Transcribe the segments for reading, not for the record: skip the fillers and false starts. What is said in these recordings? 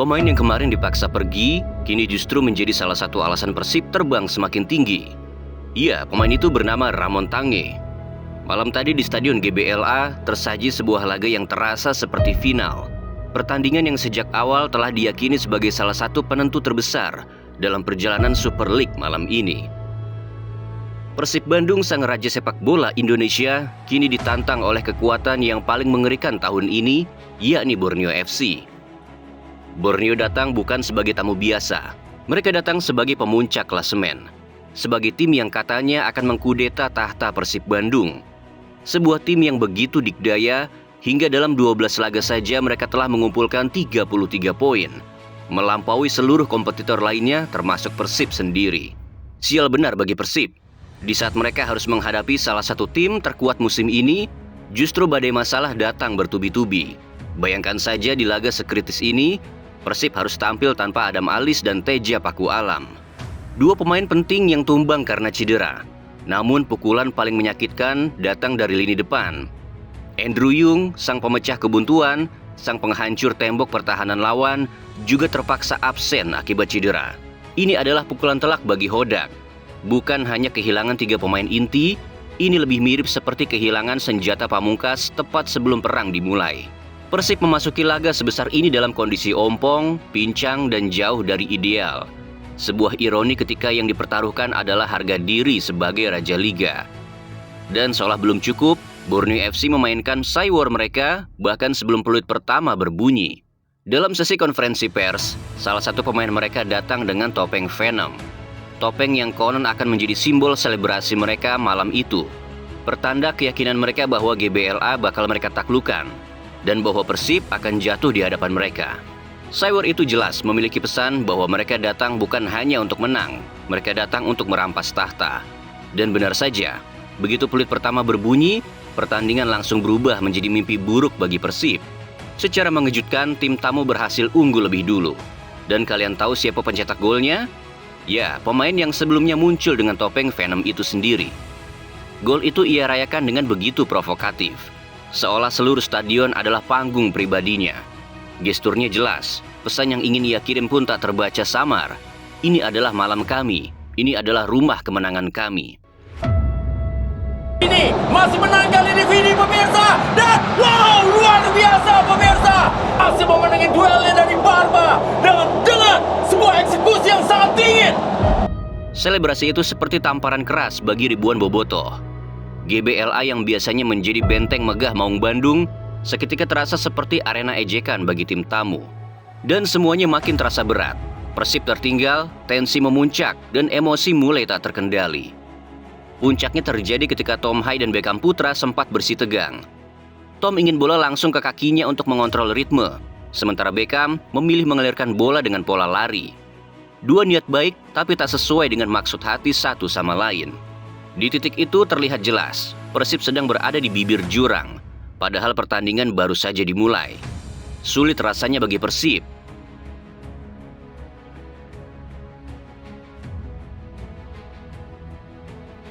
Pemain yang kemarin dipaksa pergi, kini justru menjadi salah satu alasan Persib terbang semakin tinggi. Iya, pemain itu bernama Ramon Tange. Malam tadi di Stadion GBLA tersaji sebuah laga yang terasa seperti final. Pertandingan yang sejak awal telah diyakini sebagai salah satu penentu terbesar dalam perjalanan Super League malam ini. Persib Bandung, sang raja sepak bola Indonesia, kini ditantang oleh kekuatan yang paling mengerikan tahun ini, yakni Borneo FC. Borneo datang bukan sebagai tamu biasa. Mereka datang sebagai pemuncak klasemen. Sebagai tim yang katanya akan mengkudeta tahta Persib Bandung. Sebuah tim yang begitu dikdaya, hingga dalam 12 laga saja mereka telah mengumpulkan 33 poin. Melampaui seluruh kompetitor lainnya termasuk Persib sendiri. Sial benar bagi Persib. Di saat mereka harus menghadapi salah satu tim terkuat musim ini, justru badai masalah datang bertubi-tubi. Bayangkan saja di laga sekritis ini, Persib harus tampil tanpa Adam Alis dan Teja Paku Alam. Dua pemain penting yang tumbang karena cedera. Namun pukulan paling menyakitkan datang dari lini depan. Andrew Yung, sang pemecah kebuntuan, sang penghancur tembok pertahanan lawan, juga terpaksa absen akibat cedera. Ini adalah pukulan telak bagi Hodak. Bukan hanya kehilangan 3 pemain inti, ini lebih mirip seperti kehilangan senjata pamungkas tepat sebelum perang dimulai. Persib memasuki laga sebesar ini dalam kondisi ompong, pincang, dan jauh dari ideal. Sebuah ironi ketika yang dipertaruhkan adalah harga diri sebagai Raja Liga. Dan seolah belum cukup, Borneo FC memainkan cywar mereka bahkan sebelum peluit pertama berbunyi. Dalam sesi konferensi pers, salah satu pemain mereka datang dengan topeng Venom. Topeng yang konon akan menjadi simbol selebrasi mereka malam itu. Pertanda keyakinan mereka bahwa GBLA bakal mereka taklukkan. Dan bahwa Persib akan jatuh di hadapan mereka. Cywar itu jelas memiliki pesan bahwa mereka datang bukan hanya untuk menang, mereka datang untuk merampas tahta. Dan benar saja, begitu peluit pertama berbunyi, pertandingan langsung berubah menjadi mimpi buruk bagi Persib. Secara mengejutkan, tim tamu berhasil unggul lebih dulu. Dan kalian tahu siapa pencetak golnya? Ya, pemain yang sebelumnya muncul dengan topeng Venom itu sendiri. Gol itu ia rayakan dengan begitu provokatif. Seolah seluruh stadion adalah panggung pribadinya. Gesturnya jelas, pesan yang ingin ia kirim pun tak terbaca samar. Ini adalah malam kami, ini adalah rumah kemenangan kami. Ini masih menangkan individu pemirsa. Dan wow, luar biasa pemirsa. Masih memenangi duelnya dari Barba dengan sebuah eksekusi yang sangat dingin. Selebrasi itu seperti tamparan keras bagi ribuan bobotoh. GBLA yang biasanya menjadi benteng megah Maung Bandung, seketika terasa seperti arena ejekan bagi tim tamu. Dan semuanya makin terasa berat. Persib tertinggal, tensi memuncak, dan emosi mulai tak terkendali. Puncaknya terjadi ketika Tom Hai dan Beckham Putra sempat bersih tegang. Tom ingin bola langsung ke kakinya untuk mengontrol ritme, sementara Beckham memilih mengalirkan bola dengan pola lari. Dua niat baik, tapi tak sesuai dengan maksud hati satu sama lain. Di titik itu terlihat jelas, Persib sedang berada di bibir jurang, padahal pertandingan baru saja dimulai. Sulit rasanya bagi Persib.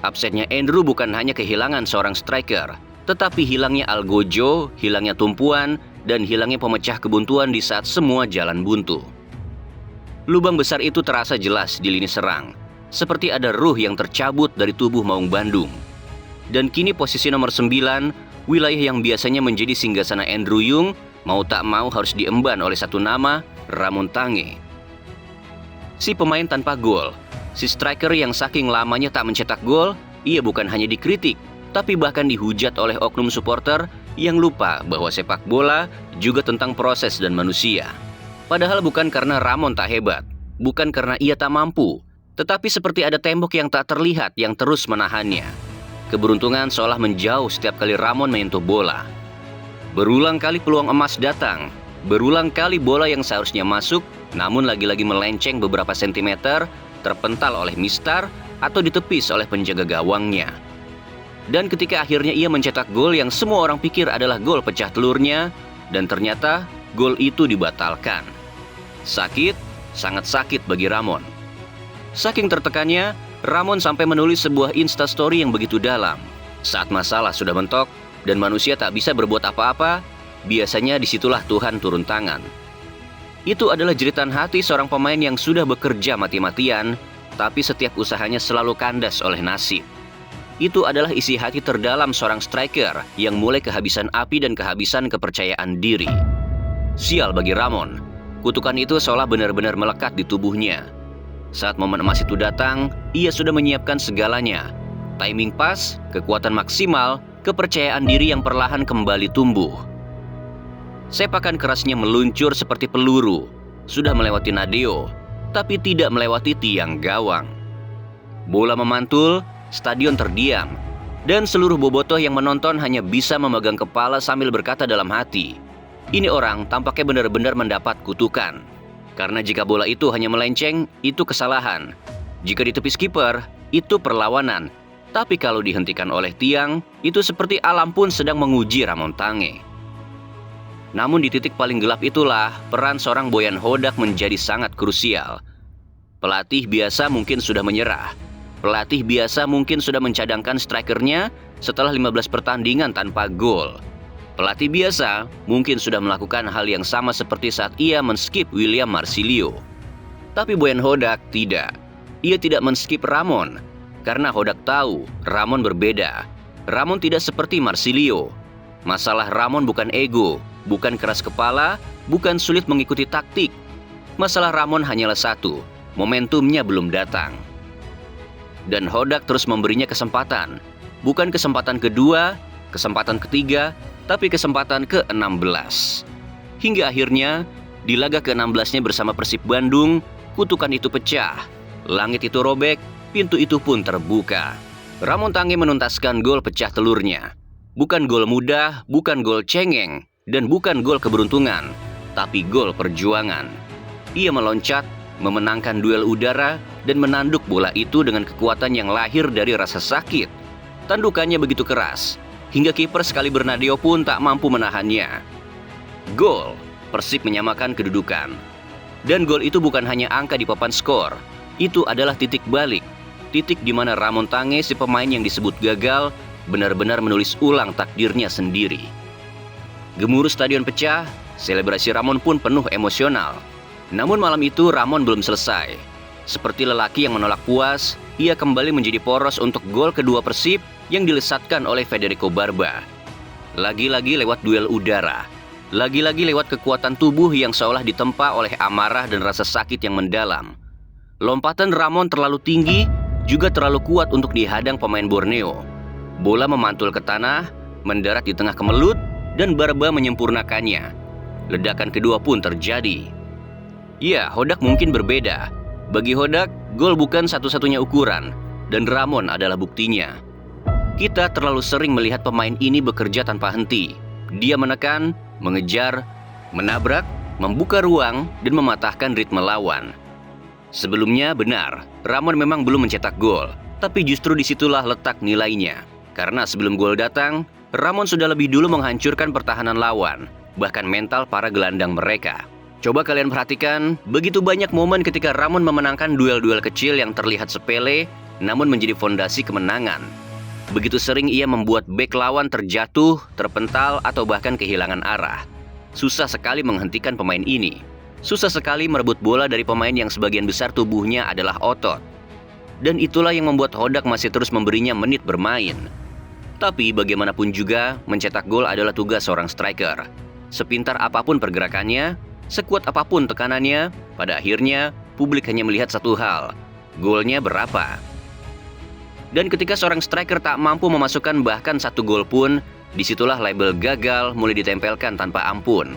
Absennya Andrew bukan hanya kehilangan seorang striker, tetapi hilangnya Algojo, hilangnya tumpuan, dan hilangnya pemecah kebuntuan di saat semua jalan buntu. Lubang besar itu terasa jelas di lini serang, seperti ada ruh yang tercabut dari tubuh Maung Bandung. Dan kini posisi nomor 9, wilayah yang biasanya menjadi singgasana Andrew Yung, mau tak mau harus diemban oleh satu nama, Ramon Tange. Si pemain tanpa gol, si striker yang saking lamanya tak mencetak gol, ia bukan hanya dikritik, tapi bahkan dihujat oleh oknum supporter yang lupa bahwa sepak bola juga tentang proses dan manusia. Padahal bukan karena Ramon tak hebat, bukan karena ia tak mampu, tetapi seperti ada tembok yang tak terlihat yang terus menahannya. Keberuntungan seolah menjauh setiap kali Ramon menyentuh bola. Berulang kali peluang emas datang, berulang kali bola yang seharusnya masuk, namun lagi-lagi melenceng beberapa sentimeter, terpental oleh Mistar atau ditepis oleh penjaga gawangnya. Dan ketika akhirnya ia mencetak gol yang semua orang pikir adalah gol pecah telurnya, dan ternyata gol itu dibatalkan. Sakit, sangat sakit bagi Ramon. Saking tertekannya, Ramon sampai menulis sebuah instastory yang begitu dalam. Saat masalah sudah mentok dan manusia tak bisa berbuat apa-apa, biasanya disitulah Tuhan turun tangan. Itu adalah jeritan hati seorang pemain yang sudah bekerja mati-matian, tapi setiap usahanya selalu kandas oleh nasib. Itu adalah isi hati terdalam seorang striker yang mulai kehabisan api dan kehabisan kepercayaan diri. Sial bagi Ramon, kutukan itu seolah benar-benar melekat di tubuhnya. Saat momen emas itu datang, ia sudah menyiapkan segalanya. Timing pas, kekuatan maksimal, kepercayaan diri yang perlahan kembali tumbuh. Sepakan kerasnya meluncur seperti peluru, sudah melewati Nadeo, tapi tidak melewati tiang gawang. Bola memantul, stadion terdiam, dan seluruh bobotoh yang menonton hanya bisa memegang kepala sambil berkata dalam hati, ini orang tampaknya benar-benar mendapat kutukan. Karena jika bola itu hanya melenceng, itu kesalahan. Jika ditepis kiper, itu perlawanan. Tapi kalau dihentikan oleh tiang, itu seperti alam pun sedang menguji Ramon Tange. Namun di titik paling gelap itulah, peran seorang Boyan Hodak menjadi sangat krusial. Pelatih biasa mungkin sudah menyerah. Pelatih biasa mungkin sudah mencadangkan strikernya setelah 15 pertandingan tanpa gol. Pelatih biasa mungkin sudah melakukan hal yang sama seperti saat ia men-skip William Marsilio. Tapi Boyan Hodak tidak. Ia tidak men-skip Ramon. Karena Hodak tahu Ramon berbeda. Ramon tidak seperti Marsilio. Masalah Ramon bukan ego, bukan keras kepala, bukan sulit mengikuti taktik. Masalah Ramon hanyalah satu, momentumnya belum datang. Dan Hodak terus memberinya kesempatan. Bukan kesempatan kedua, kesempatan ketiga, tapi kesempatan ke-16. Hingga akhirnya, di laga ke-16-nya bersama Persib Bandung, kutukan itu pecah. Langit itu robek, pintu itu pun terbuka. Ramon Tange menuntaskan gol pecah telurnya. Bukan gol mudah, bukan gol cengeng, dan bukan gol keberuntungan, tapi gol perjuangan. Ia meloncat, memenangkan duel udara, dan menanduk bola itu dengan kekuatan yang lahir dari rasa sakit. Tandukannya begitu keras, hingga kiper sekali Bernadeo pun tak mampu menahannya. Gol, Persib menyamakan kedudukan. Dan gol itu bukan hanya angka di papan skor, itu adalah titik balik. Titik di mana Ramon Tange, si pemain yang disebut gagal, benar-benar menulis ulang takdirnya sendiri. Gemuruh stadion pecah, selebrasi Ramon pun penuh emosional. Namun malam itu Ramon belum selesai. Seperti lelaki yang menolak puas, ia kembali menjadi poros untuk gol kedua Persib yang dilesatkan oleh Federico Barba. Lagi-lagi lewat duel udara. Lagi-lagi lewat kekuatan tubuh yang seolah ditempa oleh amarah dan rasa sakit yang mendalam. Lompatan Ramon terlalu tinggi, juga terlalu kuat untuk dihadang pemain Borneo. Bola memantul ke tanah, mendarat di tengah kemelut, dan Barba menyempurnakannya. Ledakan kedua pun terjadi. Ya, Hodak mungkin berbeda. Bagi Hodak, gol bukan satu-satunya ukuran, dan Ramon adalah buktinya. Kita terlalu sering melihat pemain ini bekerja tanpa henti. Dia menekan, mengejar, menabrak, membuka ruang, dan mematahkan ritme lawan. Sebelumnya benar, Ramon memang belum mencetak gol, tapi justru disitulah letak nilainya. Karena sebelum gol datang, Ramon sudah lebih dulu menghancurkan pertahanan lawan, bahkan mental para gelandang mereka. Coba kalian perhatikan, begitu banyak momen ketika Ramon memenangkan duel-duel kecil yang terlihat sepele, namun menjadi fondasi kemenangan. Begitu sering ia membuat bek lawan terjatuh, terpental, atau bahkan kehilangan arah. Susah sekali menghentikan pemain ini. Susah sekali merebut bola dari pemain yang sebagian besar tubuhnya adalah otot. Dan itulah yang membuat Hodak masih terus memberinya menit bermain. Tapi bagaimanapun juga, mencetak gol adalah tugas seorang striker. Sepintar apapun pergerakannya, sekuat apapun tekanannya, pada akhirnya publik hanya melihat satu hal, golnya berapa. Dan ketika seorang striker tak mampu memasukkan bahkan satu gol pun, disitulah label gagal mulai ditempelkan tanpa ampun.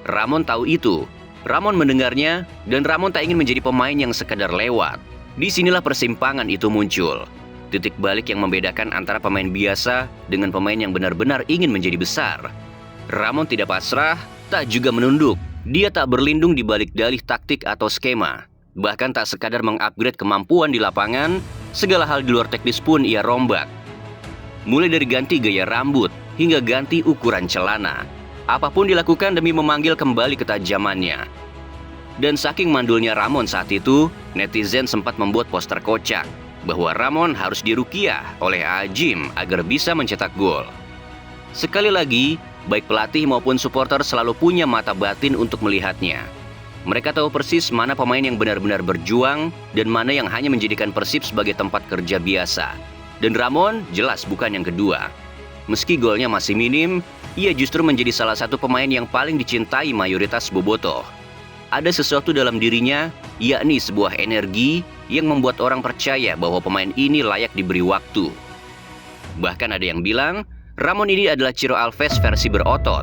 Ramon tahu itu, Ramon mendengarnya, dan Ramon tak ingin menjadi pemain yang sekadar lewat. Disinilah persimpangan itu muncul. Titik balik yang membedakan antara pemain biasa dengan pemain yang benar-benar ingin menjadi besar. Ramon tidak pasrah, tak juga menunduk. Dia tak berlindung di balik dalih taktik atau skema. Bahkan tak sekadar mengupgrade kemampuan di lapangan, segala hal di luar teknis pun ia rombak. Mulai dari ganti gaya rambut, hingga ganti ukuran celana. Apapun dilakukan demi memanggil kembali ketajamannya. Dan saking mandulnya Ramon saat itu, netizen sempat membuat poster kocak bahwa Ramon harus diruqyah oleh Ajim agar bisa mencetak gol. Sekali lagi, baik pelatih maupun supporter selalu punya mata batin untuk melihatnya. Mereka tahu persis mana pemain yang benar-benar berjuang dan mana yang hanya menjadikan Persib sebagai tempat kerja biasa. Dan Ramon jelas bukan yang kedua. Meski golnya masih minim, ia justru menjadi salah satu pemain yang paling dicintai mayoritas bobotoh. Ada sesuatu dalam dirinya, yakni sebuah energi yang membuat orang percaya bahwa pemain ini layak diberi waktu. Bahkan ada yang bilang, Ramon ini adalah Ciro Alves versi berotot.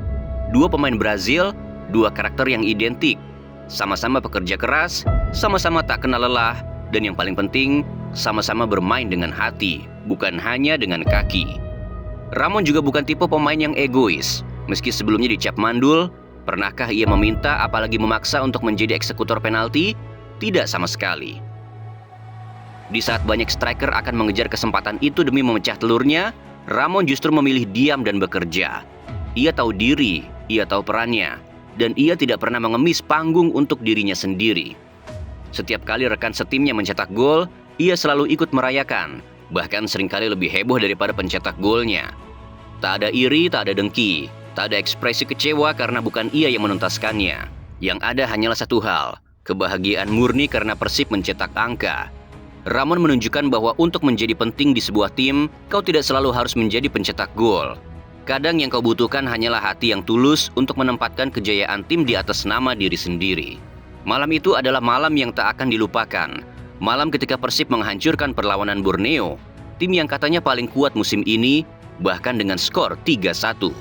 Dua pemain Brazil, dua karakter yang identik. Sama-sama pekerja keras, sama-sama tak kenal lelah, dan yang paling penting, sama-sama bermain dengan hati, bukan hanya dengan kaki. Ramon juga bukan tipe pemain yang egois. Meski sebelumnya dicap mandul, pernahkah ia meminta apalagi memaksa untuk menjadi eksekutor penalti? Tidak sama sekali. Di saat banyak striker akan mengejar kesempatan itu demi memecah telurnya, Ramon justru memilih diam dan bekerja. Ia tahu diri, ia tahu perannya, dan ia tidak pernah mengemis panggung untuk dirinya sendiri. Setiap kali rekan setimnya mencetak gol, ia selalu ikut merayakan, bahkan seringkali lebih heboh daripada pencetak golnya. Tak ada iri, tak ada dengki, tak ada ekspresi kecewa karena bukan ia yang menuntaskannya. Yang ada hanyalah satu hal, kebahagiaan murni karena Persib mencetak angka. Ramon menunjukkan bahwa untuk menjadi penting di sebuah tim, kau tidak selalu harus menjadi pencetak gol. Kadang yang kau butuhkan hanyalah hati yang tulus untuk menempatkan kejayaan tim di atas nama diri sendiri. Malam itu adalah malam yang tak akan dilupakan. Malam ketika Persib menghancurkan perlawanan Borneo, tim yang katanya paling kuat musim ini, bahkan dengan skor 3-1.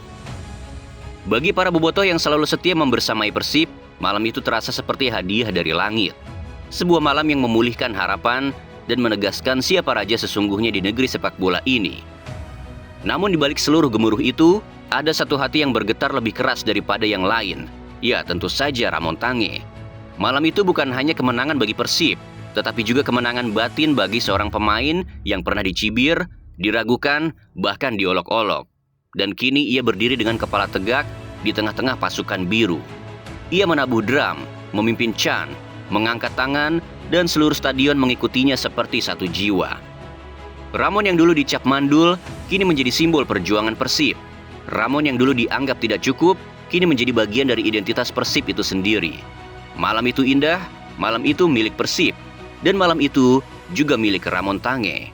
Bagi para bobotoh yang selalu setia membersamai Persib, malam itu terasa seperti hadiah dari langit. Sebuah malam yang memulihkan harapan dan menegaskan siapa raja sesungguhnya di negeri sepak bola ini. Namun di balik seluruh gemuruh itu, ada satu hati yang bergetar lebih keras daripada yang lain. Ya, tentu saja Ramon Tange. Malam itu bukan hanya kemenangan bagi Persib, tetapi juga kemenangan batin bagi seorang pemain yang pernah dicibir, diragukan, bahkan diolok-olok. Dan kini ia berdiri dengan kepala tegak di tengah-tengah pasukan biru. Ia menabuh drum, memimpin chant, mengangkat tangan, dan seluruh stadion mengikutinya seperti satu jiwa. Ramon yang dulu dicap mandul, kini menjadi simbol perjuangan Persib. Ramon yang dulu dianggap tidak cukup, kini menjadi bagian dari identitas Persib itu sendiri. Malam itu indah, malam itu milik Persib, dan malam itu juga milik Ramon Tange.